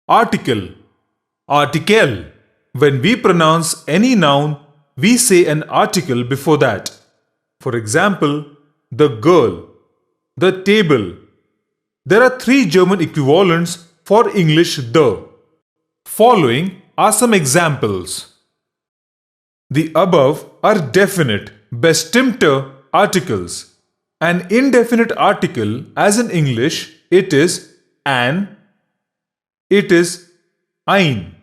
Article. Article. When we pronounce any noun, we say an article before that. For example, the girl, the table. There are three German equivalents for English the. Following are some examples. The above are definite, bestimmte articles. An indefinite article, as in English, it is an, it is ein.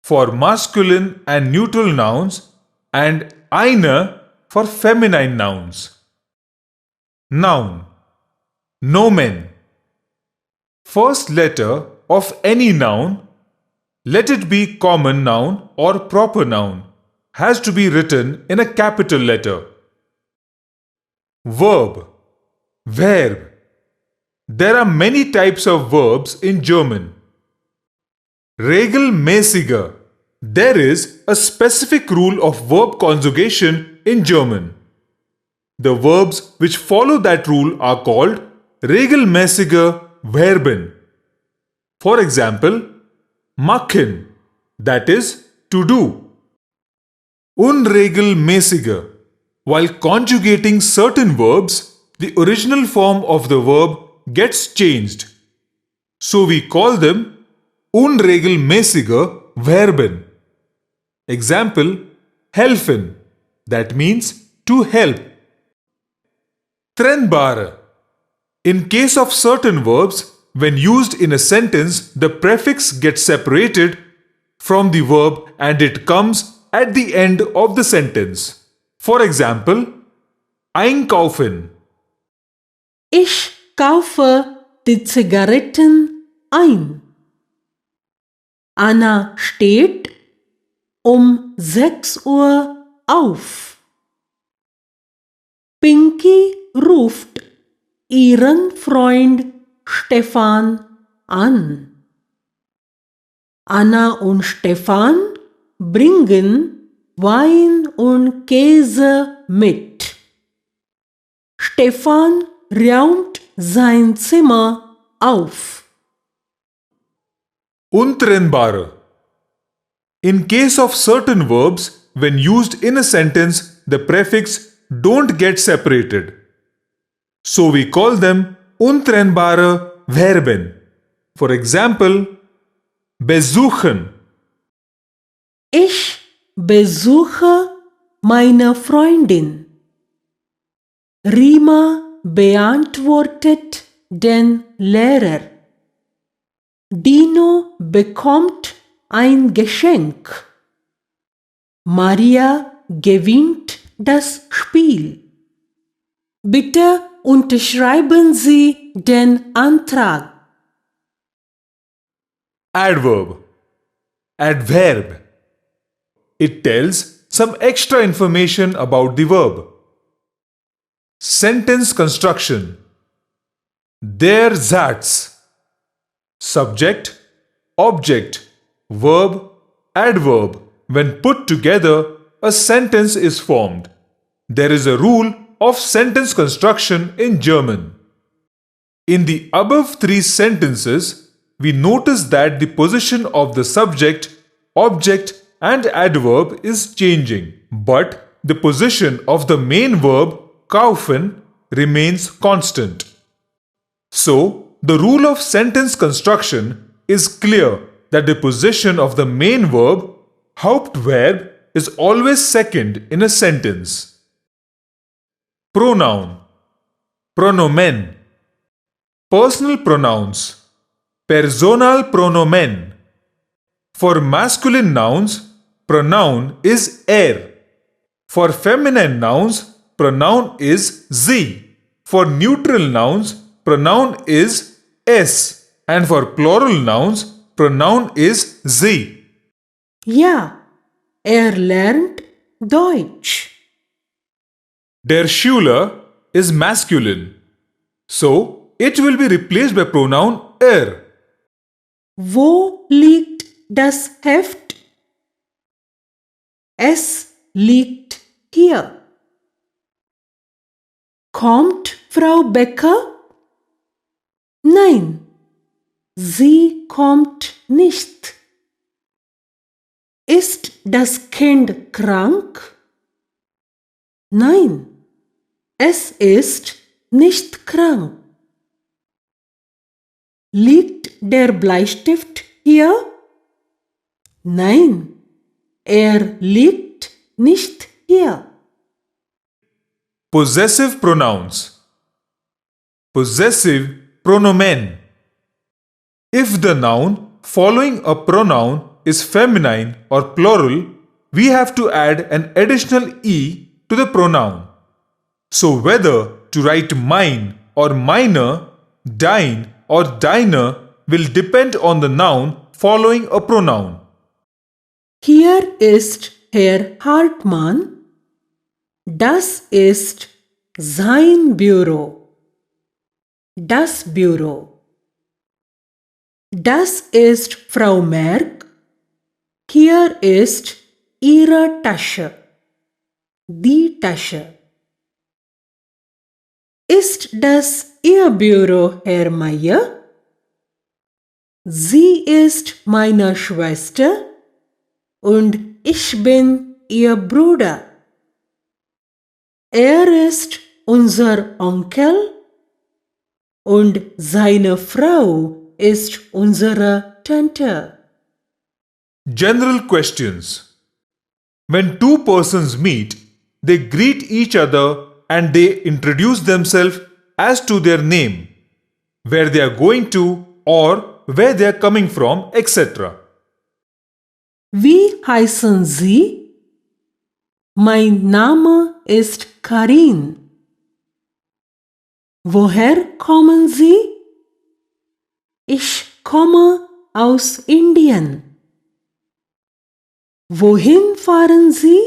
For masculine and neutral nouns, and eine for feminine nouns. Noun. Nomen. First letter of any noun, let it be common noun or proper noun, has to be written in a capital letter. Verb. Verb. There are many types of verbs in German. Regelmäßiger. There is a specific rule of verb conjugation in German. The verbs which follow that rule are called regelmäßige Verben. For example, machen, that is to do. Unregelmäßige. While conjugating certain verbs, the original form of the verb gets changed. So we call them unregelmäßige Verben. Example, helfen, that means to help. Trennbare. In case of certain verbs, when used in a sentence, the prefix gets separated from the verb and it comes at the end of the sentence. For example, einkaufen. Ich kaufe die Zigaretten ein. Anna steht um 6 Uhr auf. Pinky ruft ihren Freund Stefan an. Anna und Stefan bringen Wein und Käse mit. Stefan räumt sein Zimmer auf. Untrennbare. In case of certain verbs, when used in a sentence, the prefix don't get separated. So we call them untrennbare Verben. For example, besuchen. Ich besuche meine Freundin. Rima beantwortet den Lehrer. Dino bekommt ein Geschenk. Maria gewinnt das Spiel. Bitte unterschreiben Sie den Antrag. Adverb. Adverb. It tells some extra information about the verb. Sentence construction. Der Satz. Subject, object, verb, adverb. When put together, a sentence is formed. There is a rule of sentence construction in German. In the above three sentences, we notice that the position of the subject, object, and adverb is changing, but the position of the main verb, kaufen, remains constant. So, the rule of sentence construction is clear that the position of the main verb, Hauptverb, is always second in a sentence. Pronoun. Pronomen. Personal pronouns. Personalpronomen. For masculine nouns, pronoun is er. For feminine nouns, pronoun is sie. For neutral nouns, pronoun is es. And for plural nouns, pronoun is sie. Ja, lernt Deutsch. Der Schüler is masculine. So, it will be replaced by pronoun er. Wo liegt das Heft? Es liegt hier. Kommt Frau Becker? Nein, sie kommt nicht. Ist das Kind krank? Nein, es ist nicht krank. Liegt der Bleistift hier? Nein, liegt nicht hier. Possessive pronouns. Possessive pronomen. If the noun following a pronoun is feminine or plural, we have to add an additional e to the pronoun. So whether to write mine or miner, dine or diner will depend on the noun following a pronoun. Hier ist Herr Hartmann. Das ist sein Büro. Das Büro. Das ist Frau Merck. Hier ist ihre Tasche. Die Tasche. Ist das Ihr Büro, Herr Meier? Sie ist meine Schwester und ich bin Ihr Bruder. Ist unser Onkel und seine Frau ist unsere Tante. General questions. When two persons meet, they greet each other and they introduce themselves as to their name, where they are going to or where they are coming from, etc. Wie heißen Sie? Mein Name ist Karin. Woher kommen Sie? Ich komme aus Indien. Wohin fahren Sie?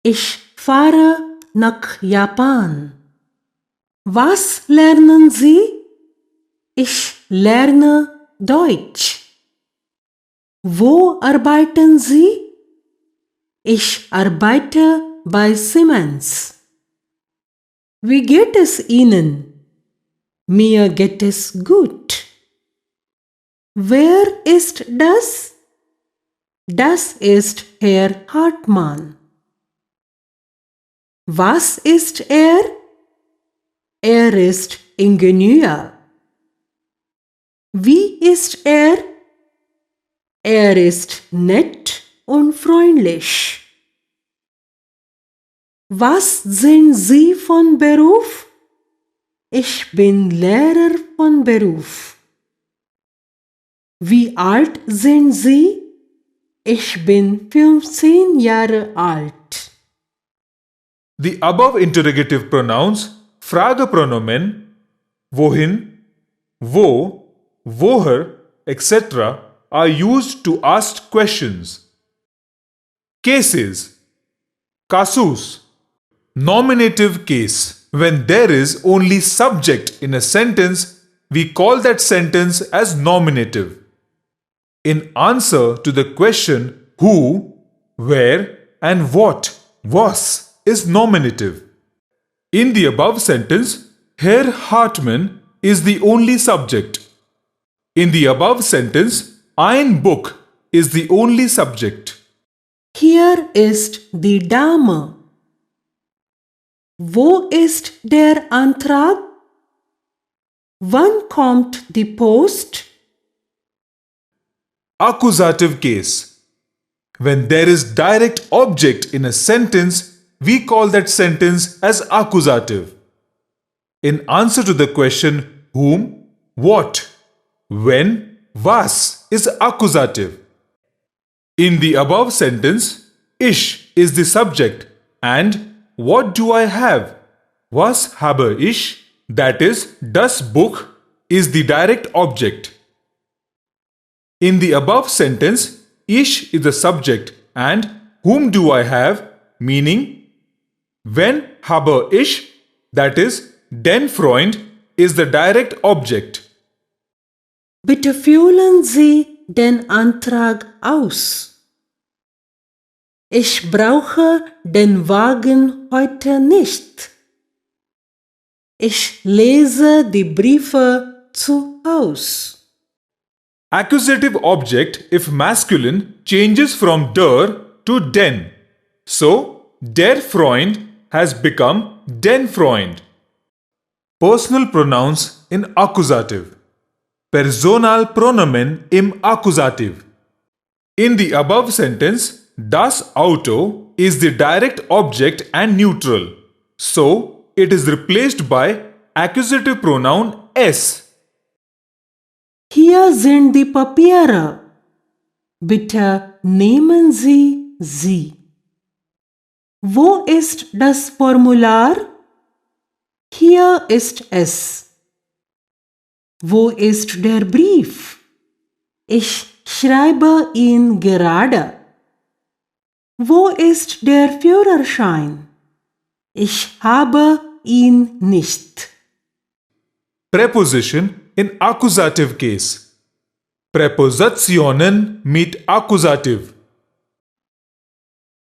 Ich fahre nach Japan. Was lernen Sie? Ich lerne Deutsch. Wo arbeiten Sie? Ich arbeite bei Siemens. Wie geht es Ihnen? Mir geht es gut. Wer ist das? Das ist Herr Hartmann. Was ist er? Er ist Ingenieur. Wie ist er? Er ist nett und freundlich. Was sind Sie von Beruf? Ich bin Lehrer von Beruf. Wie alt sind Sie? Ich bin 15 Jahre alt. The above interrogative pronouns, Fragepronomen, wohin, wo, woher, etc. are used to ask questions. Cases. Casus. Nominative case. When there is only subject in a sentence, we call that sentence as nominative. In answer to the question who, where, and what was is nominative. In the above sentence, Herr Hartmann is the only subject. In the above sentence, ein Buch is the only subject. Hier ist die Dame. Wo ist der Antrag? Wann kommt die Post? Accusative case. When there is direct object in a sentence, we call that sentence as accusative. In answer to the question whom, what, when, was is accusative. In the above sentence, ich is the subject and what do I have? Was habe ich? That is, das Buch is the direct object. In the above sentence, ich is the subject and whom do I have? Meaning, when habe ich, that is, den Freund is the direct object. Bitte füllen Sie den Antrag aus. Ich brauche den Wagen heute nicht. Ich lese die Briefe zu Haus. Accusative object, if masculine, changes from der to den. So, der Freund has become den Freund. Personal pronouns in Accusative. Personalpronomen im Accusativ. In the above sentence, das Auto is the direct object and neutral. So, it is replaced by accusative pronoun es. Hier sind die Papiere. Bitte nehmen Sie sie. Wo ist das Formular? Hier ist es. Wo ist der Brief? Ich schreibe ihn gerade. Wo ist der Führerschein? Ich habe ihn nicht. Preposition in accusative case. Präpositionen mit Akkusativ.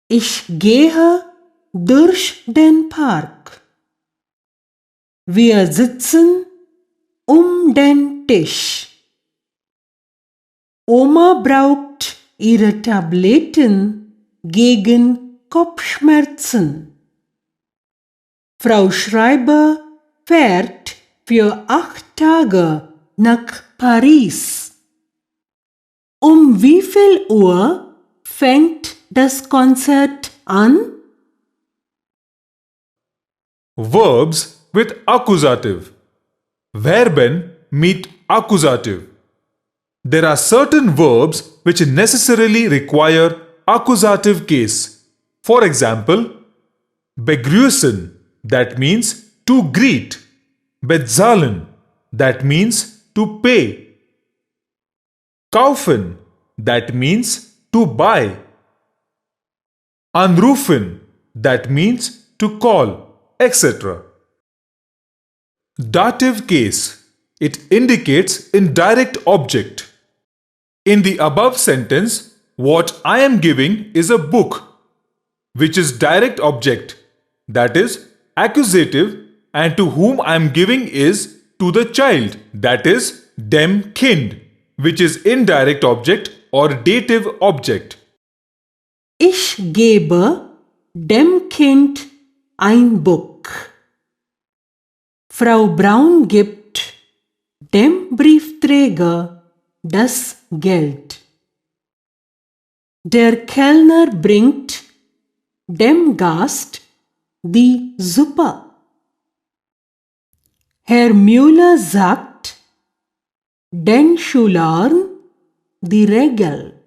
Ich gehe durch den Park. Wir sitzen den Tisch. Oma braucht ihre Tabletten gegen Kopfschmerzen. Frau Schreiber fährt für 8 Tage nach Paris. Wie viel Uhr fängt das Konzert an? Verbs with accusative. Verben mit Akkusativ. There are certain verbs which necessarily require accusative case. For example, begrüßen, that means to greet. Bezahlen, that means to pay. Kaufen, that means to buy. Anrufen, that means to call, etc. Dative case. It indicates indirect object. In the above sentence, what I am giving is a book, which is direct object, that is accusative, and to whom I am giving is to the child, that is dem Kind, which is indirect object or dative object. Ich gebe dem Kind ein Buch. Frau Braun gibt dem Briefträger das Geld. Der Kellner bringt dem Gast die Suppe. Herr Müller sagt den Schülern die Regel.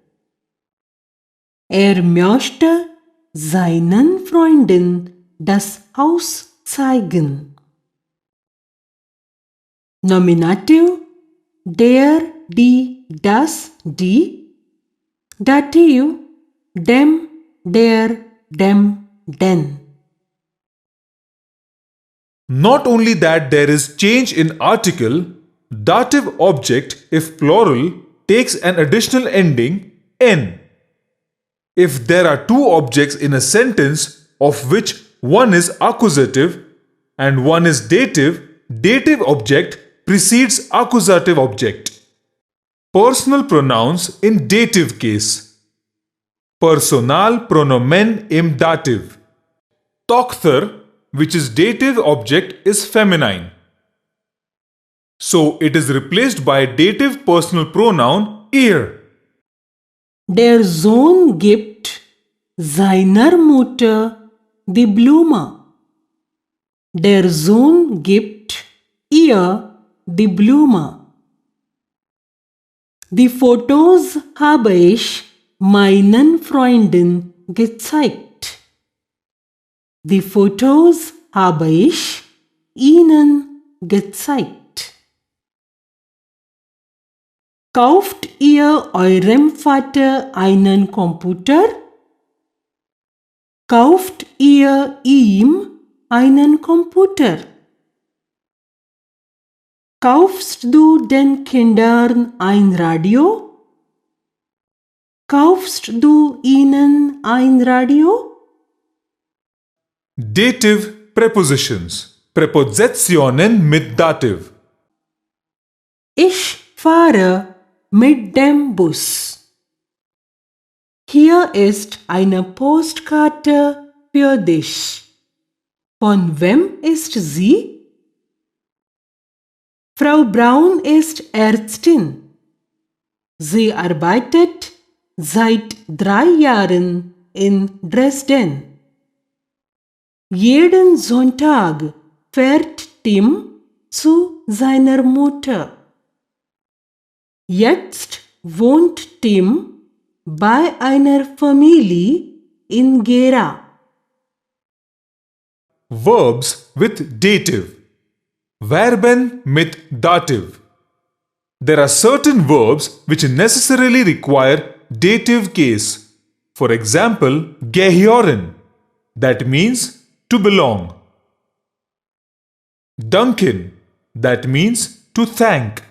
Möchte seinen Freunden das Haus zeigen. Nominativ, der, die, das, die. Dativ, dem, der, dem, den. Not only that there is change in article, dative object, if plural, takes an additional ending n. If there are two objects in a sentence of which one is accusative and one is dative, dative object precedes accusative object. Personal pronouns in dative case. Personalpronomen im Dativ. Tochter, which is dative object, is feminine. So it is replaced by dative personal pronoun ihr. Der Sohn gibt seiner Mutter die Blume. Der Sohn gibt ihr die Blume. Die Fotos habe ich meinen Freunden gezeigt. Die Fotos habe ich ihnen gezeigt. Kauft ihr eurem Vater einen Computer? Kauft ihr ihm einen Computer? Kaufst du den Kindern ein Radio? Kaufst du ihnen ein Radio? Dative prepositions. Präpositionen mit Dativ. Ich fahre mit dem Bus. Hier ist eine Postkarte für dich. Von wem ist sie? Frau Braun ist Ärztin. Sie arbeitet seit 3 Jahren in Dresden. Jeden Sonntag fährt Tim zu seiner Mutter. Jetzt wohnt Tim bei einer Familie in Gera. Verbs with dative. Verben mit dative. There are certain verbs which necessarily require dative case. For example, gehören, that means to belong. Danken, that means to thank.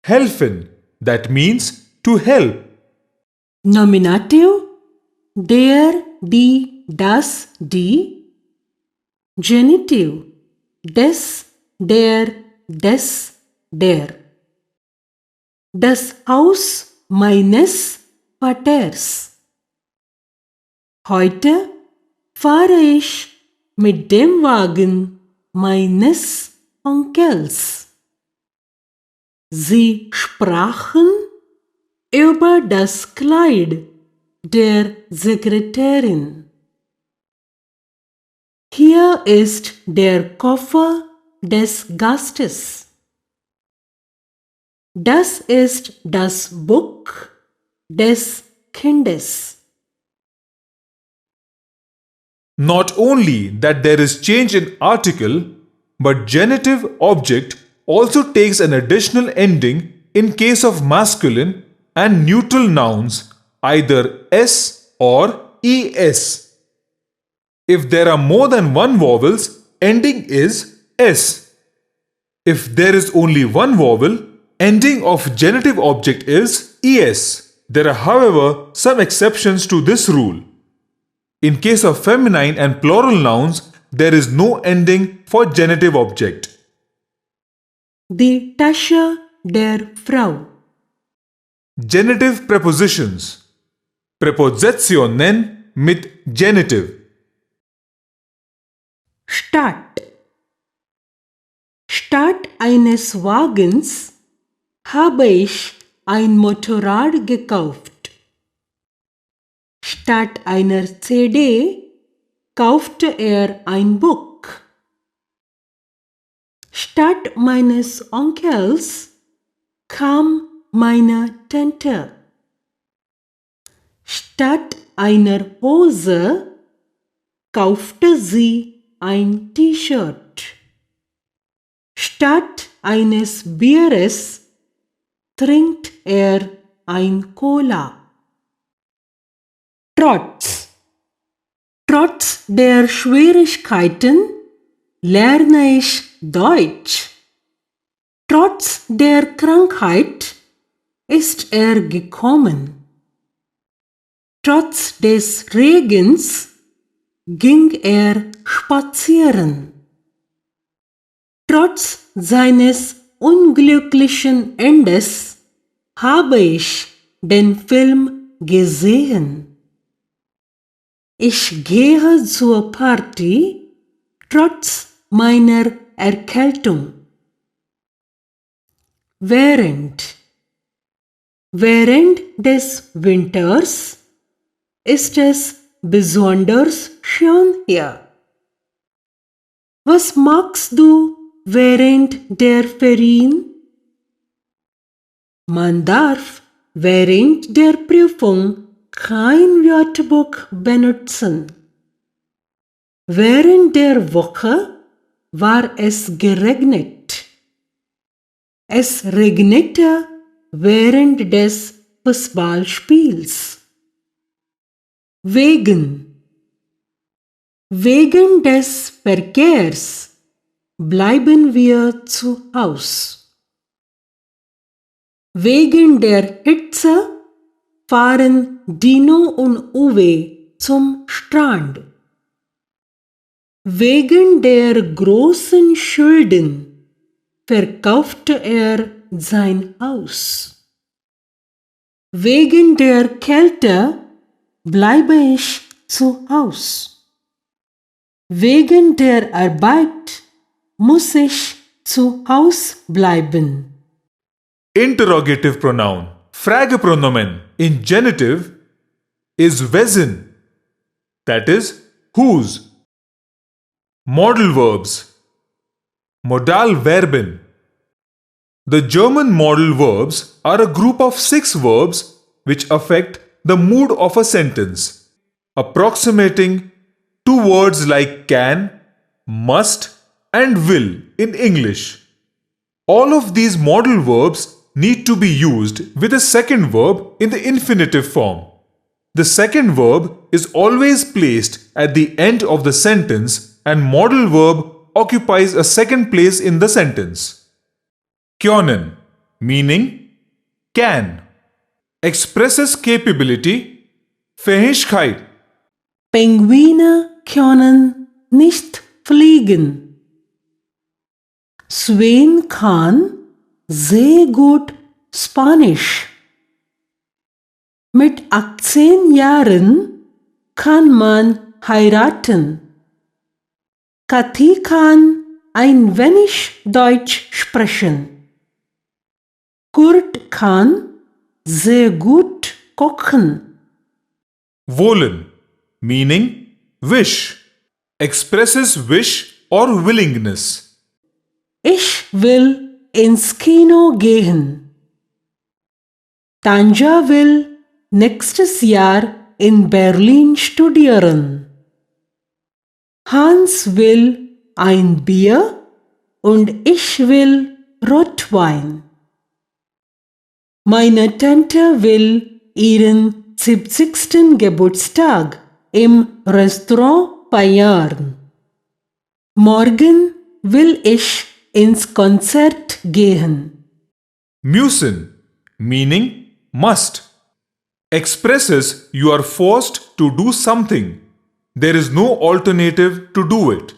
Helfen, that means to help. Nominative der, die, das, die. Genitive des, der, des, der. Das Haus meines Vaters. Heute fahre ich mit dem Wagen meines Onkels. Sie sprachen über das Kleid der Sekretärin. Hier ist der Koffer des Gastes. Das ist das Buch des Kindes. Not only that there is change in article, but genitive object also takes an additional ending in case of masculine and neutral nouns, either s or es. If there are more than one vowels, ending is s. If there is only one vowel, ending of genitive object is es. There are, however, some exceptions to this rule. In case of feminine and plural nouns, there is no ending for genitive object. Die Tasche der Frau. Genitive prepositions. Präpositionen mit Genitive. Statt. Statt eines Wagens habe ich ein Motorrad gekauft. Statt einer CD kaufte er ein Buch. Statt meines Onkels kam meine Tante. Statt einer Hose kaufte sie ein T-Shirt. Statt eines Bieres trinkt er ein Cola. Trotz der Schwierigkeiten lerne ich Deutsch. Trotz der Krankheit ist er gekommen. Trotz des Regens ging er spazieren. Trotz seines unglücklichen Endes habe ich den Film gesehen. Ich gehe zur Party trotz meiner Erkältung. Während des Winters ist es besonders schön hier. Was machst du während der Ferien? Man darf während der Prüfung kein Wörterbuch benutzen. Während der Woche war es geregnet. Es regnete während des Fußballspiels. Wegen des Verkehrs bleiben wir zu Haus. Wegen der Hitze fahren Dino und Uwe zum Strand. Wegen der großen Schulden verkaufte er sein Haus. Wegen der Kälte bleibe ich zu Haus. Wegen der Arbeit muss ich zu Haus bleiben. Interrogative pronoun, Fragepronomen in genitive is wessen, that is, whose. Modal verbs, Modalverben. The German modal verbs are a group of 6 verbs which affect the mood of a sentence, approximating to words like can, must, and will in English. All of these modal verbs need to be used with a second verb in the infinitive form. The second verb is always placed at the end of the sentence and modal verb occupies a second place in the sentence. Können, meaning can, expresses capability, Fähigkeit. Pinguine können nicht fliegen. Sven kann sehr gut Spanisch. Mit 18 Jahren kann man heiraten. Kathi kann ein wenig Deutsch sprechen. Kurt kann sehr gut kochen. Wollen, meaning wish, expresses wish or willingness. Ich will ins Kino gehen. Tanja will nächstes Jahr in Berlin studieren. Hans will ein Bier und ich will Rotwein. Meine Tante will ihren 70. Geburtstag im Restaurant feiern. Morgen will ich ins Konzert gehen. Müssen, meaning must, expresses you are forced to do something. There is no alternative to do it.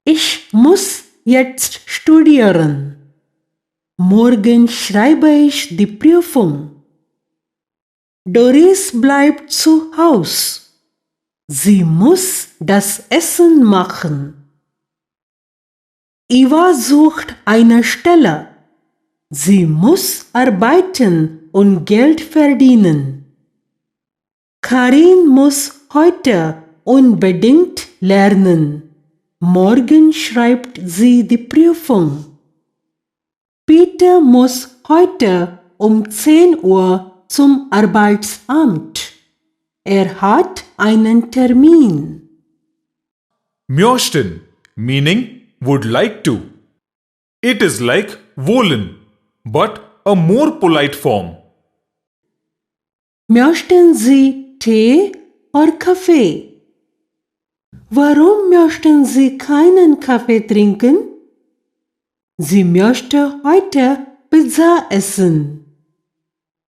Ich muss jetzt studieren. Morgen schreibe ich die Prüfung. Doris bleibt zu Haus. Sie muss das Essen machen. Eva sucht eine Stelle. Sie muss arbeiten und Geld verdienen. Karin muss heute unbedingt lernen. Morgen schreibt sie die Prüfung. Peter muss heute um 10 Uhr zum Arbeitsamt. Er hat einen Termin. Möchten, meaning would like to. It is like wollen, but a more polite form. Möchten Sie Tee oder Kaffee? Warum möchten Sie keinen Kaffee trinken? Sie möchte heute Pizza essen.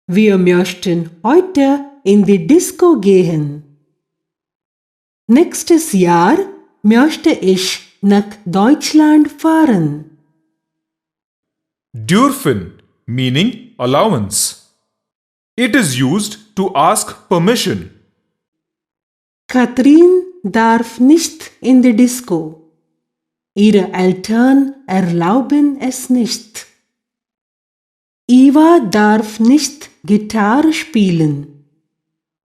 Wir möchten heute in die Disco gehen. Nächstes Jahr möchte ich nach Deutschland fahren. Dürfen, meaning allowance. It is used to ask permission. Katrin darf nicht in die Disco. Ihre Eltern erlauben es nicht. Eva darf nicht Gitarre spielen.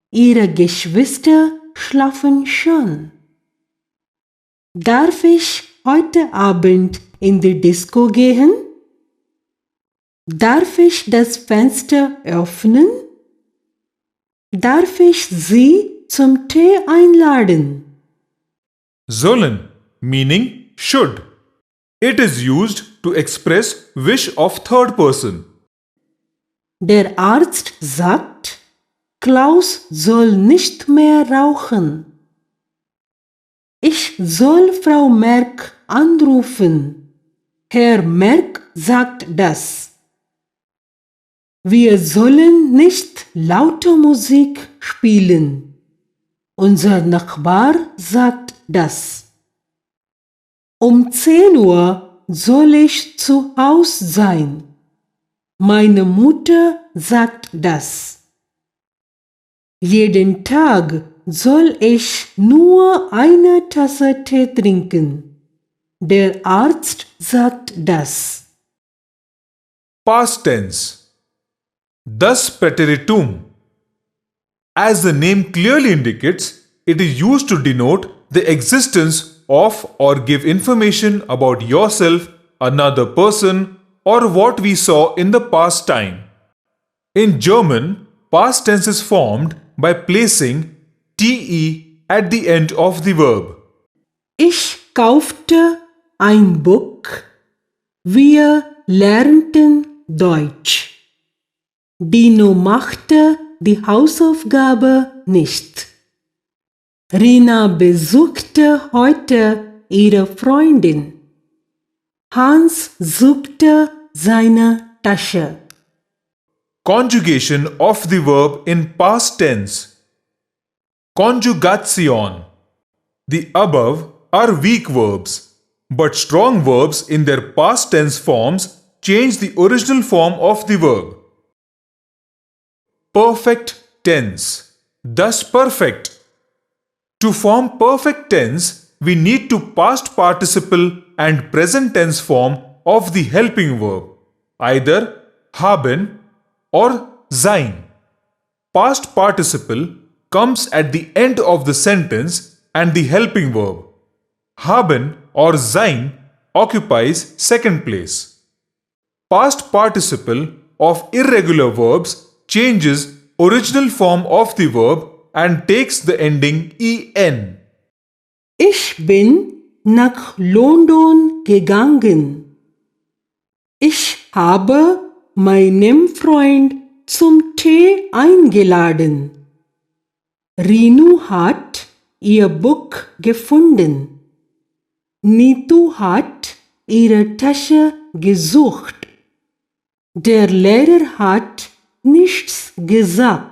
Ihre Geschwister schlafen schon. Darf ich heute Abend in die Disco gehen? Darf ich das Fenster öffnen? Darf ich Sie zum Tee einladen? Sollen, meaning should. It is used to express wish of third person. Der Arzt sagt, Klaus soll nicht mehr rauchen. Ich soll Frau Merck anrufen. Herr Merck sagt das. Wir sollen nicht laute Musik spielen. Unser Nachbar sagt das. Um 10 Uhr soll ich zu Haus sein. Meine Mutter sagt das. Jeden Tag soll ich nur eine Tasse Tee trinken. Der Arzt sagt das. Past tense. Das Präteritum. As the name clearly indicates, it is used to denote the existence of or give information about yourself, another person, or what we saw in the past time. In German, past tense is formed by placing te at the end of the verb. Ich kaufte ein Buch. Wir lernten Deutsch. Dino machte die Hausaufgabe nicht. Rina besuchte heute ihre Freundin. Hans suchte seine Tasche. Conjugation of the verb in past tense. Conjugation. The above are weak verbs, but strong verbs in their past tense forms change the original form of the verb. Perfect tense. Thus perfect. To form perfect tense, we need to past participle and present tense form of the helping verb, either haben or sein. Past participle comes at the end of the sentence and the helping verb. Haben or sein occupies second place. Past participle of irregular verbs changes original form of the verb and takes the ending en. Ich bin nach London gegangen. Ich habe meinen Freund zum Tee eingeladen. Rinu hat ihr Buch gefunden. Nitu hat ihre Tasche gesucht. Der Lehrer hat nichts gesagt.